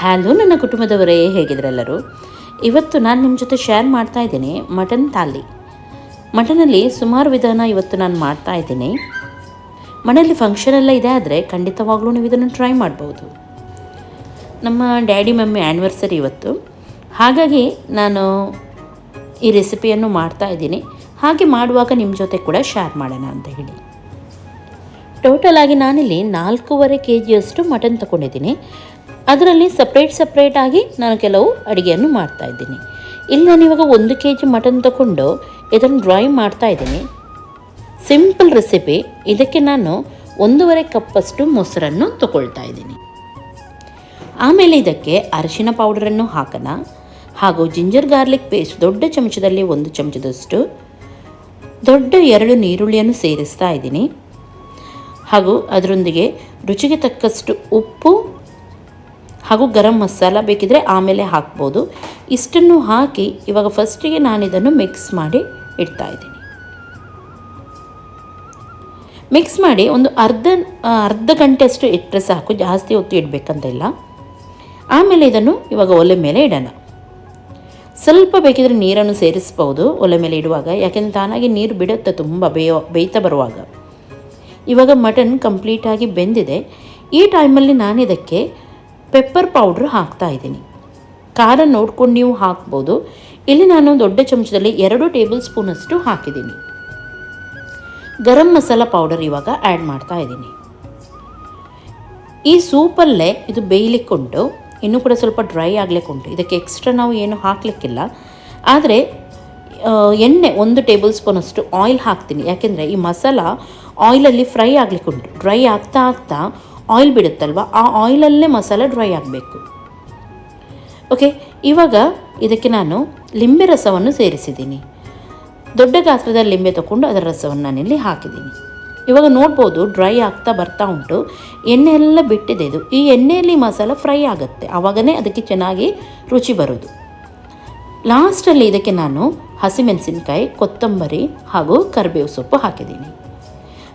Hello ನನ್ನ ಕುಟುಂಬದವರೇ, ಹೇಗಿದ್ರೆಲ್ಲರೂ? ಇವತ್ತು ನಾನು ನಿಮ್ಮ ಜೊತೆ ಶೇರ್ ಮಾಡ್ತಾ ಇದ್ದೀನಿ ಮಟನ್ ಥಾಲಿ. ಮಟನಲ್ಲಿ ಸುಮಾರು ವಿಧಾನ ಇವತ್ತು ನಾನು ಮಾಡ್ತಾ ಇದ್ದೀನಿ. ಮನೆಯಲ್ಲಿ ಫಂಕ್ಷನ್ ಎಲ್ಲ ಇದೆ ಆದರೆ ಖಂಡಿತವಾಗ್ಲೂ ನೀವು ಇದನ್ನು ಟ್ರೈ ಮಾಡ್ಬೋದು. ನಮ್ಮ ಡ್ಯಾಡಿ ಮಮ್ಮಿ ಆ್ಯನಿವರ್ಸರಿ ಇವತ್ತು, ಹಾಗಾಗಿ ನಾನು ಈ ರೆಸಿಪಿಯನ್ನು ಮಾಡ್ತಾ ಇದ್ದೀನಿ. ಹಾಗೆ ಮಾಡುವಾಗ ನಿಮ್ಮ ಜೊತೆ ಕೂಡ ಶೇರ್ ಮಾಡೋಣ ಅಂತ ಹೇಳಿ. ಟೋಟಲಾಗಿ ನಾನಿಲ್ಲಿ 4.5 kg ಮಟನ್ ತೊಗೊಂಡಿದ್ದೀನಿ. ಅದರಲ್ಲಿ ಸಪ್ರೇಟಾಗಿ ನಾನು ಕೆಲವು ಅಡುಗೆಯನ್ನು ಮಾಡ್ತಾಯಿದ್ದೀನಿ. ಇಲ್ಲಿ ನಾನು ಇವಾಗ 1 kg ಮಟನ್ ತಗೊಂಡು ಇದನ್ನು ಡ್ರೈ ಮಾಡ್ತಾಯಿದ್ದೀನಿ. Simple recipe. ಇದಕ್ಕೆ ನಾನು 1.5 ಕಪ್ಪಷ್ಟು ಮೊಸರನ್ನು ತಗೊಳ್ತಾ ಇದ್ದೀನಿ. ಆಮೇಲೆ ಇದಕ್ಕೆ ಅರಿಶಿನ ಪೌಡರನ್ನು ಹಾಕೋಣ. ಹಾಗೂ ಜಿಂಜರ್ ಗಾರ್ಲಿಕ್ ಪೇಸ್ಟ್ ದೊಡ್ಡ ಚಮಚದಲ್ಲಿ 1 ಚಮಚದಷ್ಟು, ದೊಡ್ಡ 2 ಈರುಳ್ಳಿಯನ್ನು ಸೇರಿಸ್ತಾ ಇದ್ದೀನಿ. ಹಾಗೂ ಅದರೊಂದಿಗೆ ರುಚಿಗೆ ತಕ್ಕಷ್ಟು ಉಪ್ಪು ಹಾಗೂ ಗರಂ ಮಸಾಲ ಬೇಕಿದ್ರೆ ಆಮೇಲೆ ಹಾಕ್ಬೋದು. ಇಷ್ಟನ್ನು ಹಾಕಿ ಇವಾಗ ಫಸ್ಟಿಗೆ ನಾನು ಇದನ್ನು ಮಿಕ್ಸ್ ಮಾಡಿ ಇಡ್ತಾ ಇದ್ದೀನಿ. ಮಿಕ್ಸ್ ಮಾಡಿ ಒಂದು ಅರ್ಧ ಗಂಟೆಯಷ್ಟು ಇಟ್ಟರೆ ಸಾಕು, ಜಾಸ್ತಿ ಹೊತ್ತು ಇಡಬೇಕಂತ ಇಲ್ಲ. ಆಮೇಲೆ ಇದನ್ನು ಇವಾಗ ಒಲೆ ಮೇಲೆ ಇಡೋಣ. ಸ್ವಲ್ಪ ಬೇಕಿದ್ರೆ ನೀರನ್ನು ಸೇರಿಸ್ಬೋದು ಒಲೆ ಮೇಲೆ ಇಡುವಾಗ, ಯಾಕೆಂದರೆ ತಾನಾಗಿ ನೀರು ಬಿಡುತ್ತೆ ತುಂಬ ಬೇಯ್ತಾ ಬರುವಾಗ. ಇವಾಗ ಮಟನ್ ಕಂಪ್ಲೀಟಾಗಿ ಬೆಂದಿದೆ. ಈ ಟೈಮಲ್ಲಿ ನಾನು ಇದಕ್ಕೆ ಪೆಪ್ಪರ್ ಪೌಡ್ರ್ ಹಾಕ್ತಾ ಇದ್ದೀನಿ. ಖಾರ ನೋಡ್ಕೊಂಡು ನೀವು ಹಾಕ್ಬೋದು. ಇಲ್ಲಿ ನಾನು ದೊಡ್ಡ ಚಮಚದಲ್ಲಿ 2 ಟೇಬಲ್ ಸ್ಪೂನಷ್ಟು ಹಾಕಿದ್ದೀನಿ. ಗರಂ ಮಸಾಲ ಪೌಡರ್ ಇವಾಗ ಆ್ಯಡ್ ಮಾಡ್ತಾ ಇದ್ದೀನಿ. ಈ ಸೂಪಲ್ಲೇ ಇದು ಬೇಯಲಿಕ್ಕುಂಟು, ಇನ್ನೂ ಕೂಡ ಸ್ವಲ್ಪ ಡ್ರೈ ಆಗಲಿಕ್ಕುಂಟು. ಇದಕ್ಕೆ ಎಕ್ಸ್ಟ್ರಾ ನಾವು ಏನು ಹಾಕಲಿಕ್ಕಿಲ್ಲ. ಆದರೆ ಎಣ್ಣೆ 1 ಟೇಬಲ್ ಸ್ಪೂನಷ್ಟು ಆಯಿಲ್ ಹಾಕ್ತೀನಿ, ಯಾಕೆಂದರೆ ಈ ಮಸಾಲ ಆಯಿಲಲ್ಲಿ ಫ್ರೈ ಆಗಲಿಕ್ಕುಂಟು. ಡ್ರೈ ಆಗ್ತಾ ಆಯಿಲ್ ಬಿಡುತ್ತಲ್ವ, ಆ ಆಯಿಲಲ್ಲೇ ಮಸಾಲ ಡ್ರೈ ಆಗಬೇಕು. ಓಕೆ, ಇವಾಗ ಇದಕ್ಕೆ ನಾನು ಲಿಂಬೆ ರಸವನ್ನು ಸೇರಿಸಿದ್ದೀನಿ. ದೊಡ್ಡ ಗಾತ್ರದ ಲಿಂಬೆ ತಗೊಂಡು ಅದರ ರಸವನ್ನು ನಾನಿಲ್ಲಿ ಹಾಕಿದ್ದೀನಿ. ಇವಾಗ ನೋಡ್ಬೋದು ಡ್ರೈ ಆಗ್ತಾ ಬರ್ತಾ ಉಂಟು, ಎಣ್ಣೆ ಎಲ್ಲ ಬಿಟ್ಟಿದೆ. ಇದು ಈ ಎಣ್ಣೆಯಲ್ಲಿ ಮಸಾಲ ಫ್ರೈ ಆಗುತ್ತೆ, ಆವಾಗನೇ ಅದಕ್ಕೆ ಚೆನ್ನಾಗಿ ರುಚಿ ಬರೋದು. ಲಾಸ್ಟಲ್ಲಿ ಇದಕ್ಕೆ ನಾನು ಹಸಿಮೆಣಸಿನಕಾಯಿ, ಕೊತ್ತಂಬರಿ ಹಾಗೂ ಕರಿಬೇವು ಸೊಪ್ಪು ಹಾಕಿದ್ದೀನಿ.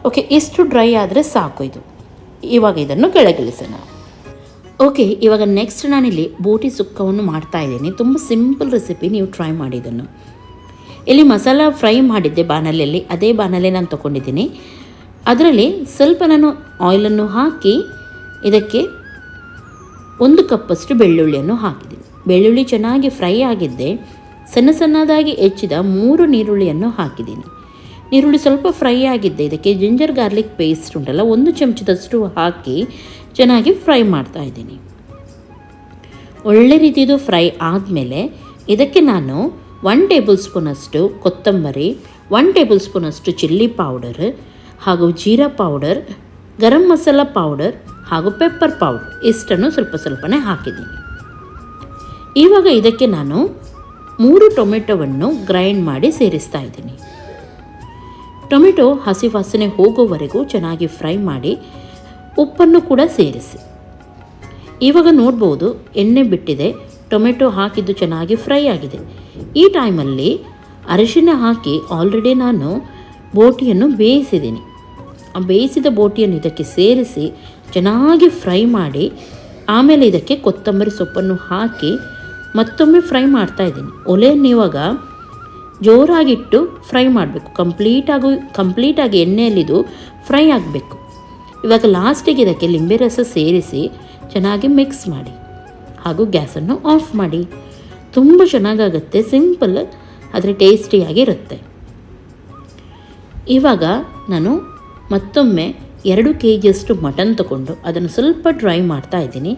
ಓಕೆ, ಇಷ್ಟು ಡ್ರೈ ಆದರೆ ಸಾಕು ಇದು. ಇವಾಗ ಇದನ್ನು ಕೆಳಗಿಳಿಸೋಣ. ಓಕೆ, ಇವಾಗ ನೆಕ್ಸ್ಟ್ ನಾನಿಲ್ಲಿ ಬೋಟಿ ಸುಕ್ಕವನ್ನು ಮಾಡ್ತಾ ಇದ್ದೀನಿ. ತುಂಬ ಸಿಂಪಲ್ ರೆಸಿಪಿ, ನೀವು ಟ್ರೈ ಮಾಡಿ ಇದನ್ನು. ಇಲ್ಲಿ ಮಸಾಲ ಫ್ರೈ ಮಾಡಿದ್ದೆ ಬಾಣಲೆಯಲ್ಲಿ, ಅದೇ ಬಾಣಲೆ ನಾನು ತೊಗೊಂಡಿದ್ದೀನಿ. ಅದರಲ್ಲಿ ಸ್ವಲ್ಪ ನಾನು ಆಯಿಲನ್ನು ಹಾಕಿ ಇದಕ್ಕೆ 1 ಕಪ್ಪಷ್ಟು ಬೆಳ್ಳುಳ್ಳಿಯನ್ನು ಹಾಕಿದ್ದೀನಿ. ಬೆಳ್ಳುಳ್ಳಿ ಚೆನ್ನಾಗಿ ಫ್ರೈ ಆಗಿದ್ದೆ. ಸಣ್ಣದಾಗಿ ಹೆಚ್ಚಿದ 3 ಈರುಳ್ಳಿಯನ್ನು ಹಾಕಿದ್ದೀನಿ. ಈರುಳ್ಳಿ ಸ್ವಲ್ಪ ಫ್ರೈ ಆಗಿದ್ದೆ. ಇದಕ್ಕೆ ಜಿಂಜರ್ ಗಾರ್ಲಿಕ್ ಪೇಸ್ಟ್ ಉಂಟಲ್ಲ, 1 ಚಮಚದಷ್ಟು ಹಾಕಿ ಚೆನ್ನಾಗಿ ಫ್ರೈ ಮಾಡ್ತಾ ಇದ್ದೀನಿ. ಒಳ್ಳೆ ರೀತಿದು ಫ್ರೈ ಆದಮೇಲೆ ಇದಕ್ಕೆ ನಾನು 1 ಟೇಬಲ್ ಸ್ಪೂನಷ್ಟು ಕೊತ್ತಂಬರಿ, 1 ಟೇಬಲ್ ಸ್ಪೂನಷ್ಟು ಚಿಲ್ಲಿ ಪೌಡರ್ ಹಾಗೂ ಜೀರಾ ಪೌಡರ್, ಗರಂ ಮಸಾಲ ಪೌಡರ್ ಹಾಗೂ ಪೆಪ್ಪರ್ ಪೌಡರ್ ಇಷ್ಟನ್ನು ಸ್ವಲ್ಪನೇ ಹಾಕಿದ್ದೀನಿ. ಇವಾಗ ಇದಕ್ಕೆ ನಾನು 3 ಟೊಮೆಟೊವನ್ನು ಗ್ರೈಂಡ್ ಮಾಡಿ ಸೇರಿಸ್ತಾ ಇದ್ದೀನಿ. ಟೊಮೆಟೊ ಹಸಿ ವಾಸನೆ ಹೋಗೋವರೆಗೂ ಚೆನ್ನಾಗಿ ಫ್ರೈ ಮಾಡಿ ಉಪ್ಪನ್ನು ಕೂಡ ಸೇರಿಸಿ. ಇವಾಗ ನೋಡ್ಬೋದು ಎಣ್ಣೆ ಬಿಟ್ಟಿದೆ, ಟೊಮೆಟೊ ಹಾಕಿದ್ದು ಚೆನ್ನಾಗಿ ಫ್ರೈ ಆಗಿದೆ. ಈ ಟೈಮಲ್ಲಿ ಅರಿಶಿನ ಹಾಕಿ ಆಲ್ರೆಡಿ ನಾನು ಬೋಟಿಯನ್ನು ಬೇಯಿಸಿದ್ದೀನಿ. ಆ ಬೇಯಿಸಿದ ಬೋಟಿಯನ್ನು ಇದಕ್ಕೆ ಸೇರಿಸಿ ಚೆನ್ನಾಗಿ ಫ್ರೈ ಮಾಡಿ ಆಮೇಲೆ ಇದಕ್ಕೆ ಕೊತ್ತಂಬರಿ ಸೊಪ್ಪನ್ನು ಹಾಕಿ ಮತ್ತೊಮ್ಮೆ ಫ್ರೈ ಮಾಡ್ತಾಯಿದ್ದೀನಿ. ಒಲೆಯನ್ನು ಇವಾಗ ಜೋರಾಗಿಟ್ಟು ಫ್ರೈ ಮಾಡಬೇಕು. ಕಂಪ್ಲೀಟಾಗಿ ಎಣ್ಣೆಯಲ್ಲಿದು ಫ್ರೈ ಆಗಬೇಕು. ಇವಾಗ ಲಾಸ್ಟಿಗೆ ಇದಕ್ಕೆ ಲಿಂಬೆ ರಸ ಸೇರಿಸಿ ಚೆನ್ನಾಗಿ ಮಿಕ್ಸ್ ಮಾಡಿ ಹಾಗೂ ಗ್ಯಾಸನ್ನು ಆಫ್ ಮಾಡಿ. ತುಂಬ ಚೆನ್ನಾಗಾಗುತ್ತೆ, ಸಿಂಪಲ್ ಆದರೆ ಟೇಸ್ಟಿಯಾಗಿರುತ್ತೆ. ಇವಾಗ ನಾನು ಮತ್ತೊಮ್ಮೆ 2 kg ಮಟನ್ ತಗೊಂಡು ಅದನ್ನು ಸ್ವಲ್ಪ ಡ್ರೈ ಮಾಡ್ತಾ ಇದ್ದೀನಿ.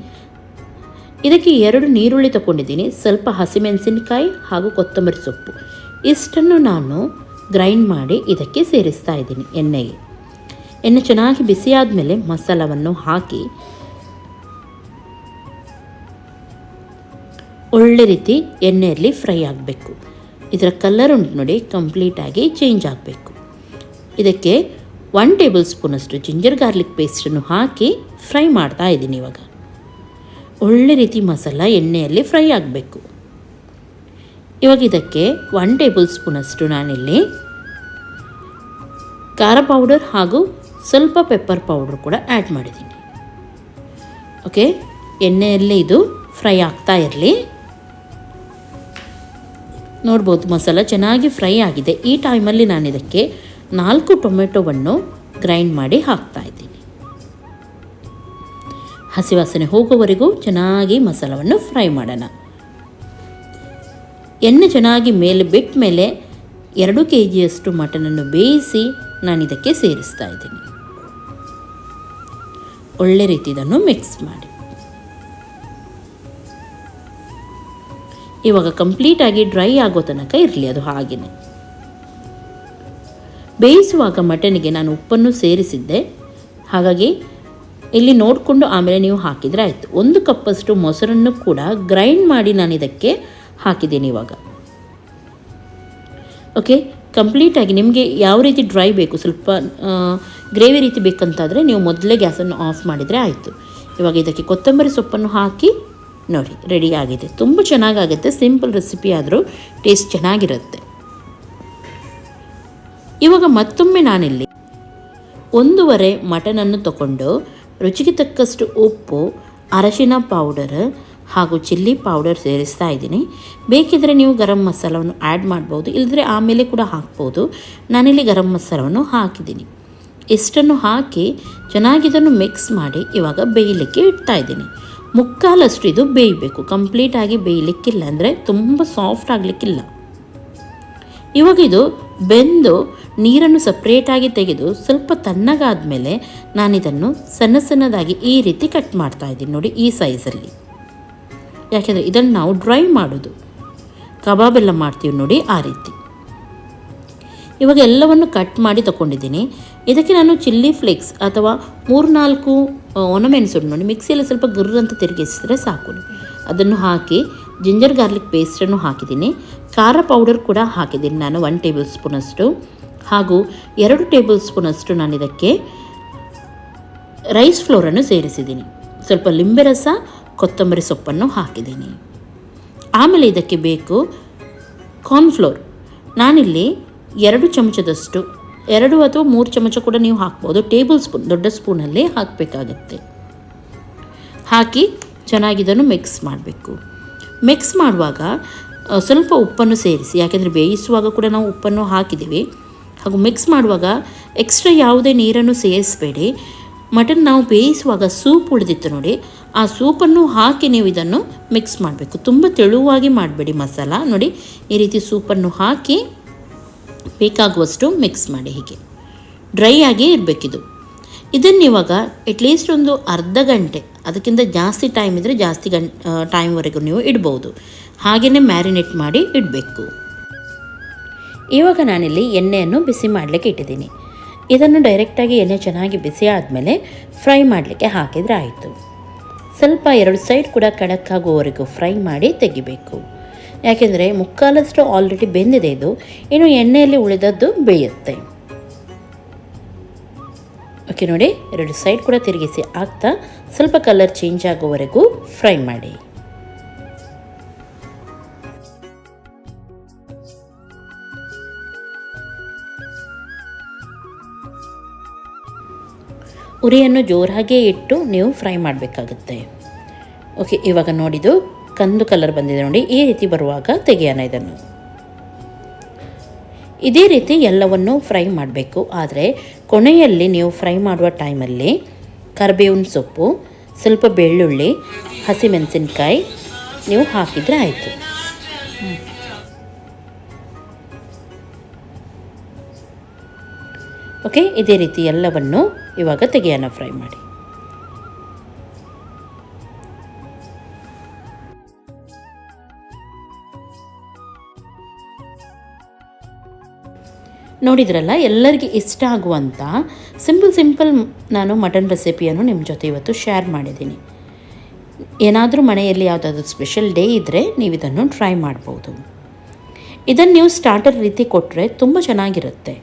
ಇದಕ್ಕೆ 2 ಈರುಳ್ಳಿ ತಗೊಂಡಿದ್ದೀನಿ, ಸ್ವಲ್ಪ ಹಸಿಮೆಣಸಿನಕಾಯಿ ಹಾಗೂ ಕೊತ್ತಂಬರಿ ಸೊಪ್ಪು ಇಷ್ಟನ್ನು ನಾನು ಗ್ರೈಂಡ್ ಮಾಡಿ ಇದಕ್ಕೆ ಸೇರಿಸ್ತಾ ಇದ್ದೀನಿ. ಎಣ್ಣೆ ಚೆನ್ನಾಗಿ ಬಿಸಿ ಆದಮೇಲೆ ಮಸಾಲವನ್ನು ಹಾಕಿ ಒಳ್ಳೆ ರೀತಿ ಎಣ್ಣೆಯಲ್ಲಿ ಫ್ರೈ ಆಗಬೇಕು. ಇದರ ಕಲರ್ ಉಂಟು ನೋಡಿ, ಕಂಪ್ಲೀಟಾಗಿ ಚೇಂಜ್ ಆಗಬೇಕು. ಇದಕ್ಕೆ 1 ಟೇಬಲ್ ಸ್ಪೂನಷ್ಟು ಜಿಂಜರ್ ಗಾರ್ಲಿಕ್ ಪೇಸ್ಟನ್ನು ಹಾಕಿ ಫ್ರೈ ಮಾಡ್ತಾ ಇದ್ದೀನಿ. ಇವಾಗ ಒಳ್ಳೆ ರೀತಿ ಮಸಾಲ ಎಣ್ಣೆಯಲ್ಲಿ ಫ್ರೈ ಆಗಬೇಕು. ಇವಾಗ ಇದಕ್ಕೆ 1 ಟೇಬಲ್ ಸ್ಪೂನಷ್ಟು ನಾನಿಲ್ಲಿ ಖಾರ ಪೌಡರ್ ಹಾಗೂ ಸ್ವಲ್ಪ ಪೆಪ್ಪರ್ ಪೌಡರ್ ಕೂಡ ಆ್ಯಡ್ ಮಾಡಿದ್ದೀನಿ. ಓಕೆ, ಎಣ್ಣೆಯಲ್ಲೇ ಇದು ಫ್ರೈ ಆಗ್ತಾ ಇರಲಿ. ನೋಡ್ಬೋದು ಮಸಾಲ ಚೆನ್ನಾಗಿ ಫ್ರೈ ಆಗಿದೆ. ಈ ಟೈಮಲ್ಲಿ ನಾನು ಇದಕ್ಕೆ 4 ಟೊಮೆಟೊವನ್ನು ಗ್ರೈಂಡ್ ಮಾಡಿ ಹಾಕ್ತಾ ಇದ್ದೀನಿ. ಹಸಿ ವಾಸನೆ ಹೋಗೋವರೆಗೂ ಚೆನ್ನಾಗಿ ಮಸಾಲವನ್ನು ಫ್ರೈ ಮಾಡೋಣ. ಎಣ್ಣೆ ಚೆನ್ನಾಗಿ ಮೇಲೆ ಬಿಟ್ಟ ಮೇಲೆ 2 kgಯಷ್ಟು ಮಟನನ್ನು ಬೇಯಿಸಿ ನಾನು ಇದಕ್ಕೆ ಸೇರಿಸ್ತಾ ಇದ್ದೀನಿ. ಒಳ್ಳೆ ರೀತಿ ಇದನ್ನು ಮಿಕ್ಸ್ ಮಾಡಿ. ಇವಾಗ ಕಂಪ್ಲೀಟಾಗಿ ಡ್ರೈ ಆಗೋ ತನಕ ಇರಲಿ ಅದು ಹಾಗೆಯೇ. ಬೇಯಿಸುವಾಗ ಮಟನಿಗೆ ನಾನು ಉಪ್ಪನ್ನು ಸೇರಿಸಿದ್ದೆ, ಹಾಗಾಗಿ ಇಲ್ಲಿ ನೋಡಿಕೊಂಡು ಆಮೇಲೆ ನೀವು ಹಾಕಿದರೆ ಆಯಿತು. 1 ಕಪ್ಪಷ್ಟು ಮೊಸರನ್ನು ಕೂಡ ಗ್ರೈಂಡ್ ಮಾಡಿ ನಾನು ಇದಕ್ಕೆ ಹಾಕಿದ್ದೀನಿ ಇವಾಗ. ಓಕೆ, ಕಂಪ್ಲೀಟಾಗಿ ನಿಮಗೆ ಯಾವ ರೀತಿ ಡ್ರೈ ಬೇಕು, ಸ್ವಲ್ಪ ಗ್ರೇವಿ ರೀತಿ ಬೇಕಂತಾದರೆ ನೀವು ಮೊದಲೇ ಗ್ಯಾಸನ್ನು ಆಫ್ ಮಾಡಿದರೆ ಆಯಿತು. ಇವಾಗ ಇದಕ್ಕೆ ಕೊತ್ತಂಬರಿ ಸೊಪ್ಪನ್ನು ಹಾಕಿ ನೋಡಿ ರೆಡಿ ಆಗಿದೆ. ತುಂಬ ಚೆನ್ನಾಗಾಗುತ್ತೆ. ಸಿಂಪಲ್ ರೆಸಿಪಿ ಆದರೂ ಟೇಸ್ಟ್ ಚೆನ್ನಾಗಿರುತ್ತೆ. ಇವಾಗ ಮತ್ತೊಮ್ಮೆ ನಾನಿಲ್ಲಿ 1 ಮಟನನ್ನು ತಗೊಂಡು ರುಚಿಗೆ ತಕ್ಕಷ್ಟು ಉಪ್ಪು, ಅರಶಿನ ಪೌಡರ್ ಹಾಗೂ ಚಿಲ್ಲಿ ಪೌಡರ್ ಸೇರಿಸ್ತಾ ಇದ್ದೀನಿ. ಬೇಕಿದ್ದರೆ ನೀವು ಗರಂ ಮಸಾಲವನ್ನು ಆ್ಯಡ್ ಮಾಡ್ಬೋದು, ಇಲ್ಲದ್ರೆ ಆಮೇಲೆ ಕೂಡ ಹಾಕ್ಬೋದು. ನಾನಿಲ್ಲಿ ಗರಂ ಮಸಾಲವನ್ನು ಹಾಕಿದ್ದೀನಿ. ಇಷ್ಟನ್ನು ಹಾಕಿ ಚೆನ್ನಾಗಿದನ್ನು ಮಿಕ್ಸ್ ಮಾಡಿ ಇವಾಗ ಬೇಯಲಿಕ್ಕೆ ಇಡ್ತಾ ಇದ್ದೀನಿ. 3/4 ಇದು ಬೇಯಬೇಕು, ಕಂಪ್ಲೀಟಾಗಿ ಬೇಯಲಿಕ್ಕಿಲ್ಲ, ಅಂದರೆ ತುಂಬ ಸಾಫ್ಟ್ ಆಗಲಿಕ್ಕಿಲ್ಲ. ಇವಾಗ ಇದು ಬೆಂದು ನೀರನ್ನು ಸಪ್ರೇಟಾಗಿ ತೆಗೆದು ಸ್ವಲ್ಪ ತಣ್ಣಗಾದ ಮೇಲೆ ನಾನಿದನ್ನು ಸಣ್ಣದಾಗಿ ಈ ರೀತಿ ಕಟ್ ಮಾಡ್ತಾ ಇದ್ದೀನಿ. ನೋಡಿ ಈ ಸೈಜಲ್ಲಿ, ಯಾಕೆಂದರೆ ಇದನ್ನು ನಾವು ಡ್ರೈ ಮಾಡೋದು, ಕಬಾಬೆಲ್ಲ ಮಾಡ್ತೀವಿ ನೋಡಿ ಆ ರೀತಿ. ಇವಾಗ ಎಲ್ಲವನ್ನು ಕಟ್ ಮಾಡಿ ತಗೊಂಡಿದ್ದೀನಿ. ಇದಕ್ಕೆ ನಾನು ಚಿಲ್ಲಿ ಫ್ಲೇಕ್ಸ್ ಅಥವಾ 3-4 ಒಣಮೆಣಸು ನೋಡಿ ಮಿಕ್ಸಿಯಲ್ಲಿ ಸ್ವಲ್ಪ ಗುರ್ರಂತ ತಿರುಗಿಸಿದ್ರೆ ಸಾಕು. ಅದನ್ನು ಹಾಕಿ ಜಿಂಜರ್ ಗಾರ್ಲಿಕ್ ಪೇಸ್ಟನ್ನು ಹಾಕಿದ್ದೀನಿ. ಖಾರ ಪೌಡರ್ ಕೂಡ ಹಾಕಿದ್ದೀನಿ ನಾನು 1 ಟೇಬಲ್ ಸ್ಪೂನಷ್ಟು, ಹಾಗೂ 2 ಟೇಬಲ್ ಸ್ಪೂನಷ್ಟು ನಾನು ಇದಕ್ಕೆ ರೈಸ್ ಫ್ಲೋರನ್ನು ಸೇರಿಸಿದ್ದೀನಿ. ಸ್ವಲ್ಪ ಲಿಂಬೆ ರಸ, ಕೊತ್ತಂಬರಿ ಸೊಪ್ಪನ್ನು ಹಾಕಿದ್ದೀನಿ. ಆಮೇಲೆ ಇದಕ್ಕೆ ಬೇಕು ಕಾರ್ನ್ಫ್ಲೋರ್. ನಾನಿಲ್ಲಿ 2 ಚಮಚದಷ್ಟು, 2 ಅಥವಾ 3 ಚಮಚ ಕೂಡ ನೀವು ಹಾಕ್ಬೋದು. ಟೇಬಲ್ ಸ್ಪೂನ್, ದೊಡ್ಡ ಸ್ಪೂನಲ್ಲಿ ಹಾಕಬೇಕಾಗತ್ತೆ. ಹಾಕಿ ಚೆನ್ನಾಗಿದನ್ನು ಮಿಕ್ಸ್ ಮಾಡಬೇಕು. ಮಿಕ್ಸ್ ಮಾಡುವಾಗ ಸ್ವಲ್ಪ ಉಪ್ಪನ್ನು ಸೇರಿಸಿ, ಯಾಕೆಂದರೆ ಬೇಯಿಸುವಾಗ ಕೂಡ ನಾವು ಉಪ್ಪನ್ನು ಹಾಕಿದ್ದೀವಿ. ಹಾಗೂ ಮಿಕ್ಸ್ ಮಾಡುವಾಗ ಎಕ್ಸ್ಟ್ರಾ ಯಾವುದೇ ನೀರನ್ನು ಸೇರಿಸಬೇಡಿ. ಮಟನ್ ನಾವು ಬೇಯಿಸುವಾಗ ಸೂಪ್ ಉಳಿದಿತ್ತು ನೋಡಿ, ಆ ಸೂಪನ್ನು ಹಾಕಿ ನೀವು ಇದನ್ನು ಮಿಕ್ಸ್ ಮಾಡಬೇಕು. ತುಂಬ ತೆಳುವಾಗಿ ಮಾಡಬೇಡಿ ಮಸಾಲ. ನೋಡಿ ಈ ರೀತಿ ಸೂಪನ್ನು ಹಾಕಿ ಬೇಕಾಗುವಷ್ಟು ಮಿಕ್ಸ್ ಮಾಡಿ. ಹೀಗೆ ಡ್ರೈ ಆಗಿ ಇರಬೇಕಿದು. ಇದನ್ನು ಇವಾಗ ಅಟ್ಲೀಸ್ಟ್ ಒಂದು ಅರ್ಧ ಗಂಟೆ, ಅದಕ್ಕಿಂತ ಜಾಸ್ತಿ ಟೈಮ್ ಇದ್ದರೆ ಜಾಸ್ತಿ ಟೈಮ್ವರೆಗೂ ನೀವು ಇಡ್ಬೋದು. ಹಾಗೆಯೇ ಮ್ಯಾರಿನೇಟ್ ಮಾಡಿ ಇಡಬೇಕು. ಇವಾಗ ನಾನಿಲ್ಲಿ ಎಣ್ಣೆಯನ್ನು ಬಿಸಿ ಮಾಡಲಿಕ್ಕೆ ಇಟ್ಟಿದ್ದೀನಿ. ಇದನ್ನು ಡೈರೆಕ್ಟಾಗಿ ಎಣ್ಣೆ ಚೆನ್ನಾಗಿ ಬಿಸಿ ಆದಮೇಲೆ ಫ್ರೈ ಮಾಡಲಿಕ್ಕೆ ಹಾಕಿದರೆ ಆಯಿತು. ಸ್ವಲ್ಪ 2 ಸೈಡ್ ಕೂಡ ಕಡಕ್ ಆಗುವವರೆಗೂ ಫ್ರೈ ಮಾಡಿ ತೆಗಿಬೇಕು. ಯಾಕೆಂದರೆ 3/4 ಆಲ್ರೆಡಿ ಬೆಂದಿದೆ ಇದು, ಇನ್ನು ಎಣ್ಣೆಯಲ್ಲಿ ಉಳಿದದ್ದು ಬೇಯುತ್ತೆ. ಓಕೆ ನೋಡಿ, 2 ಸೈಡ್ ಕೂಡ ತಿರುಗಿಸಿ ಆಗ್ತಾ ಸ್ವಲ್ಪ ಕಲರ್ ಚೇಂಜ್ ಆಗುವವರೆಗೂ ಫ್ರೈ ಮಾಡಿ. ಉರಿಯನ್ನು ಜೋರಾಗೇ ಇಟ್ಟು ನೀವು ಫ್ರೈ ಮಾಡಬೇಕಾಗುತ್ತೆ. ಓಕೆ, ಇವಾಗ ನೋಡಿದ್ದು ಕಂದು ಕಲರ್ ಬಂದಿದೆ ನೋಡಿ, ಈ ರೀತಿ ಬರುವಾಗ ತೆಗೆಯೋಣ ಇದನ್ನು. ಇದೇ ರೀತಿ ಎಲ್ಲವನ್ನು ಫ್ರೈ ಮಾಡಬೇಕು. ಆದರೆ ಕೊನೆಯಲ್ಲಿ ನೀವು ಫ್ರೈ ಮಾಡುವ ಟೈಮಲ್ಲಿ ಕರಿಬೇವಿನ ಸೊಪ್ಪು, ಸ್ವಲ್ಪ ಬೆಳ್ಳುಳ್ಳಿ, ಹಸಿಮೆಣಸಿನ್ಕಾಯಿ ನೀವು ಹಾಕಿದರೆ ಆಯಿತು. ಓಕೆ, ಇದೇ ರೀತಿ ಎಲ್ಲವನ್ನು ಇವಾಗ ತೆಗೆಯೋಣ ಫ್ರೈ ಮಾಡಿ. ನೋಡಿದ್ರಲ್ಲ, ಎಲ್ಲರಿಗೆ ಇಷ್ಟ ಆಗುವಂಥ ಸಿಂಪಲ್ ನಾನು ಮಟನ್ ರೆಸಿಪಿಯನ್ನು ನಿಮ್ಮ ಜೊತೆ ಇವತ್ತು ಶೇರ್ ಮಾಡಿದ್ದೀನಿ. ಏನಾದರೂ ಮನೆಯಲ್ಲಿ ಯಾವುದಾದ್ರೂ ಸ್ಪೆಷಲ್ ಡೇ ಇದ್ದರೆ ನೀವು ಇದನ್ನು ಟ್ರೈ ಮಾಡ್ಬೋದು. ಇದನ್ನು ನೀವು ಸ್ಟಾರ್ಟರ್ ರೀತಿ ಕೊಟ್ಟರೆ ತುಂಬ ಚೆನ್ನಾಗಿರುತ್ತೆ.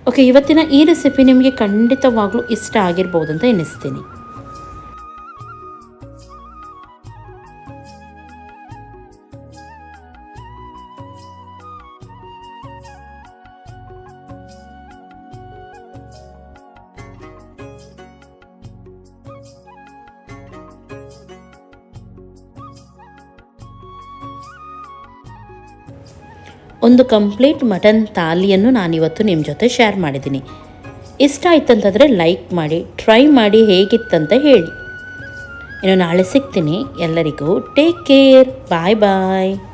ಓಕೆ, ಇವತ್ತಿನ ಈ ರೆಸಿಪಿ ನಿಮಗೆ ಖಂಡಿತವಾಗ್ಲೂ ಇಷ್ಟ ಆಗಿರ್ಬೋದು ಅಂತ ಎನಿಸ್ತೀನಿ. ಒಂದು ಕಂಪ್ಲೀಟ್ ಮಟನ್ ಥಾಲಿಯನ್ನು ನಾನಿವತ್ತು ನಿಮ್ಮ ಜೊತೆ ಶೇರ್ ಮಾಡಿದ್ದೀನಿ. ಇಷ್ಟ ಆಯ್ತಂತಂದರೆ ಲೈಕ್ ಮಾಡಿ, ಟ್ರೈ ಮಾಡಿ ಹೇಗಿತ್ತಂತ ಹೇಳಿ. ಇನ್ನು ನಾಳೆ ಸಿಗ್ತೀನಿ. ಎಲ್ಲರಿಗೂ ಟೇಕ್ ಕೇರ್. ಬಾಯ್ ಬಾಯ್.